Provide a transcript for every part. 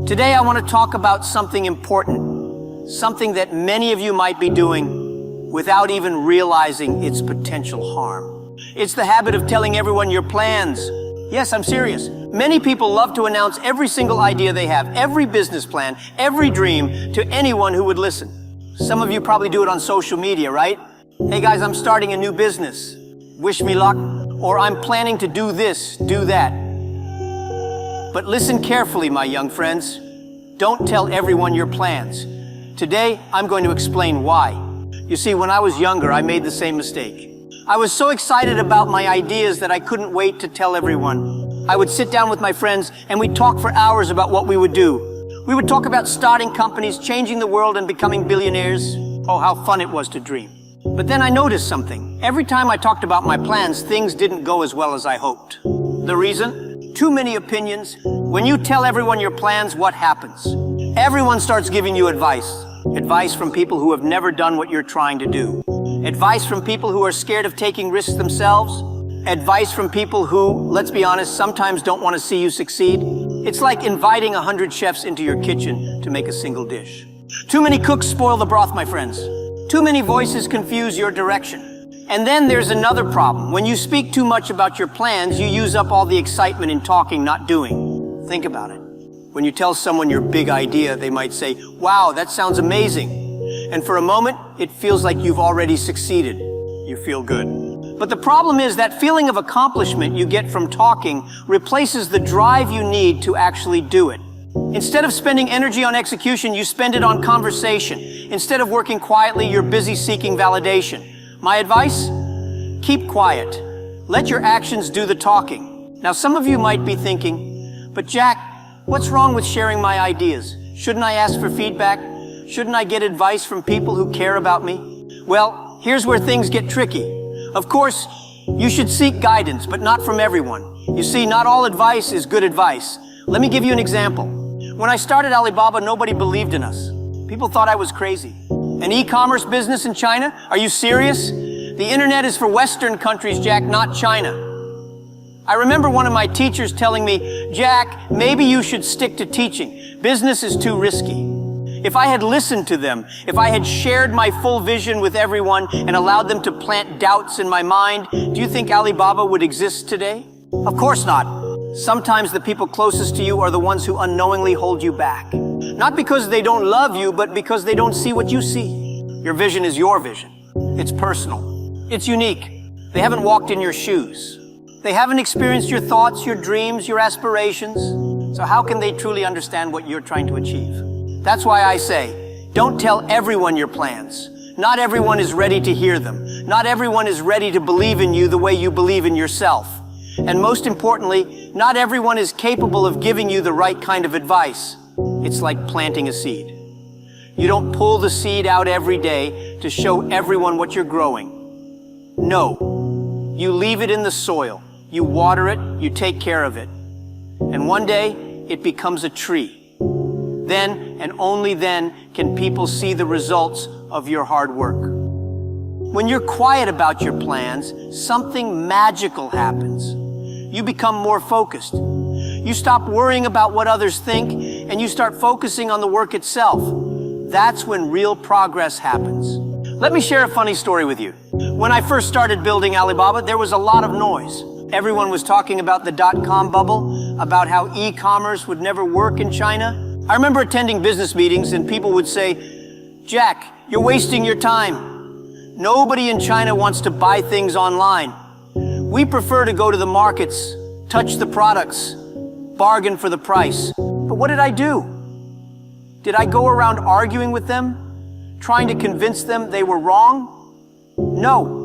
Today I want to talk about something important, something that many of you might be doing without even realizing its potential harm. It's the habit of telling everyone your plans. Yes, I'm serious. Many people love to announce every single idea they have, every business plan, every dream to anyone who would listen. Some of you probably do it on social media, right? Hey guys, I'm starting a new business. Wish me luck. Or I'm planning to do this, do that. But listen carefully, my young friends. Don't tell everyone your plans. Today, I'm going to explain why. You see, when I was younger, I made the same mistake. I was so excited about my ideas that I couldn't wait to tell everyone. I would sit down with my friends and we'd talk for hours about what we would do. We would talk about starting companies, changing the world, and becoming billionaires. Oh, how fun it was to dream. But then I noticed something. Every time I talked about my plans, things didn't go as well as I hoped. The reason? Too many opinions. When you tell everyone your plans, what happens? Everyone starts giving you advice. Advice from people who have never done what you're trying to do. Advice from people who are scared of taking risks themselves. Advice from people who, let's be honest, sometimes don't want to see you succeed. It's like inviting 100 chefs into your kitchen to make a single dish. Too many cooks spoil the broth, my friends. Too many voices confuse your direction. And then there's another problem. When you speak too much about your plans, you use up all the excitement in talking, not doing. Think about it. When you tell someone your big idea, they might say, "Wow, that sounds amazing." And for a moment, it feels like you've already succeeded. You feel good. But the problem is that feeling of accomplishment you get from talking replaces the drive you need to actually do it. Instead of spending energy on execution, you spend it on conversation. Instead of working quietly, you're busy seeking validation. My advice? Keep quiet. Let your actions do the talking. Now, some of you might be thinking, "But Jack, what's wrong with sharing my ideas? Shouldn't I ask for feedback? Shouldn't I get advice from people who care about me?" Well, here's where things get tricky. Of course, you should seek guidance, but not from everyone. You see, not all advice is good advice. Let me give you an example. When I started Alibaba, nobody believed in us. People thought I was crazy. An e-commerce business in China? Are you serious? The internet is for Western countries, Jack, not China. I remember one of my teachers telling me, "Jack, maybe you should stick to teaching. Business is too risky." If I had listened to them, if I had shared my full vision with everyone and allowed them to plant doubts in my mind, do you think Alibaba would exist today? Of course not. Sometimes the people closest to you are the ones who unknowingly hold you back. Not because they don't love you, but because they don't see what you see. Your vision is your vision. It's personal. It's unique. They haven't walked in your shoes. They haven't experienced your thoughts, your dreams, your aspirations. So how can they truly understand what you're trying to achieve? That's why I say, don't tell everyone your plans. Not everyone is ready to hear them. Not everyone is ready to believe in you the way you believe in yourself. And most importantly, not everyone is capable of giving you the right kind of advice. It's like planting a seed. You don't pull the seed out every day to show everyone what you're growing. No. You leave it in the soil. You water it, you take care of it. And one day, it becomes a tree. Then, and only then, can people see the results of your hard work. When you're quiet about your plans, something magical happens. You become more focused. You stop worrying about what others think, and you start focusing on the work itself. That's when real progress happens. Let me share a funny story with you. When I first started building Alibaba, there was a lot of noise. Everyone was talking about the dot-com bubble, about how e-commerce would never work in China. I remember attending business meetings and people would say, "Jack, you're wasting your time. Nobody in China wants to buy things online. We prefer to go to the markets, touch the products, bargain for the price." But what did I do? Did I go around arguing with them, trying to convince them they were wrong? No.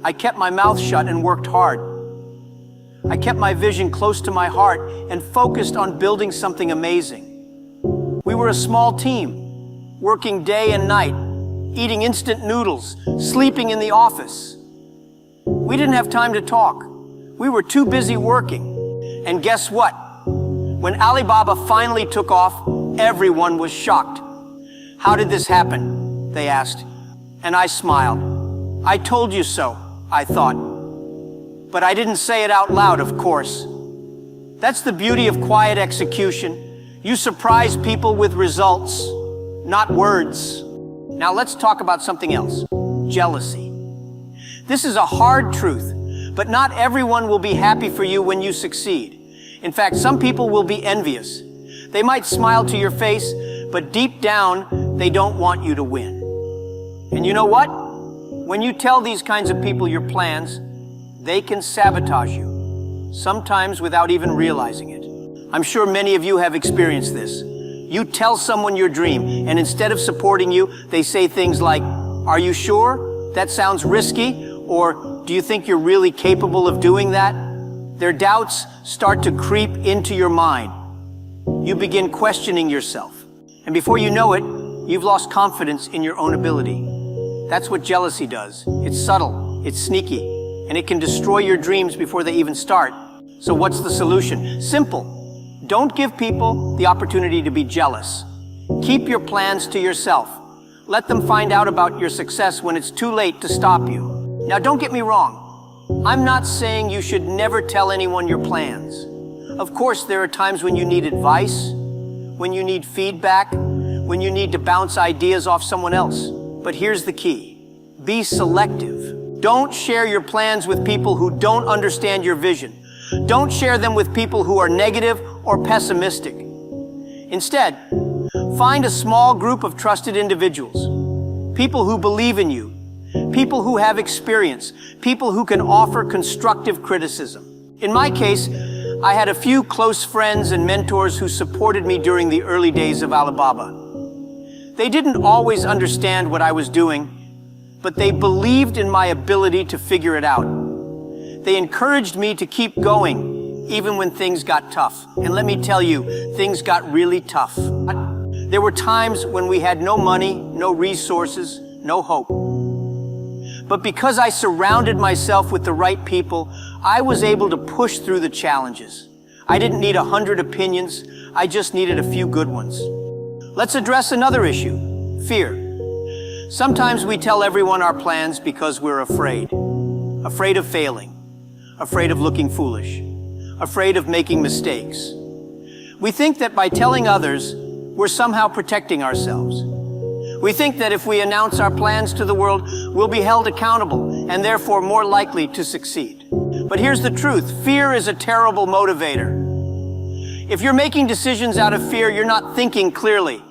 I kept my mouth shut and worked hard. I kept my vision close to my heart and focused on building something amazing. We were a small team, working day and night, eating instant noodles, sleeping in the office. We didn't have time to talk. We were too busy working. And guess what? When Alibaba finally took off, everyone was shocked. "How did this happen?" they asked. And I smiled. "I told you so," I thought. But I didn't say it out loud, of course. That's the beauty of quiet execution. You surprise people with results, not words. Now let's talk about something else, jealousy. This is a hard truth, but not everyone will be happy for you when you succeed. In fact, some people will be envious. They might smile to your face, but deep down, they don't want you to win. And you know what? When you tell these kinds of people your plans, they can sabotage you, sometimes without even realizing it. I'm sure many of you have experienced this. You tell someone your dream, and instead of supporting you, they say things like, "Are you sure? That sounds risky," or "Do you think you're really capable of doing that?" Their doubts start to creep into your mind. You begin questioning yourself. And before you know it, you've lost confidence in your own ability. That's what jealousy does. It's subtle, it's sneaky, and it can destroy your dreams before they even start. So what's the solution? Simple. Don't give people the opportunity to be jealous. Keep your plans to yourself. Let them find out about your success when it's too late to stop you. Now, don't get me wrong. I'm not saying you should never tell anyone your plans. Of course, there are times when you need advice, when you need feedback, when you need to bounce ideas off someone else. But here's the key. Be selective. Don't share your plans with people who don't understand your vision. Don't share them with people who are negative or pessimistic. Instead, find a small group of trusted individuals, people who believe in you, people who have experience, people who can offer constructive criticism. In my case, I had a few close friends and mentors who supported me during the early days of Alibaba. They didn't always understand what I was doing, but they believed in my ability to figure it out. They encouraged me to keep going, even when things got tough. And let me tell you, things got really tough. There were times when we had no money, no resources, no hope. But because I surrounded myself with the right people, I was able to push through the challenges. I didn't need 100 opinions, I just needed a few good ones. Let's address another issue, fear. Sometimes we tell everyone our plans because we're afraid. Afraid of failing, afraid of looking foolish, afraid of making mistakes. We think that by telling others, we're somehow protecting ourselves. We think that if we announce our plans to the world, we'll be held accountable and therefore more likely to succeed. But here's the truth. Fear is a terrible motivator. If you're making decisions out of fear, you're not thinking clearly.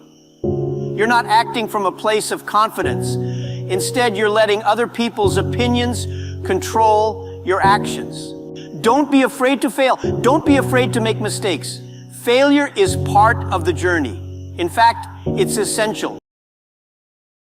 You're not acting from a place of confidence. Instead, you're letting other people's opinions control your actions. Don't be afraid to fail. Don't be afraid to make mistakes. Failure is part of the journey. In fact, it's essential.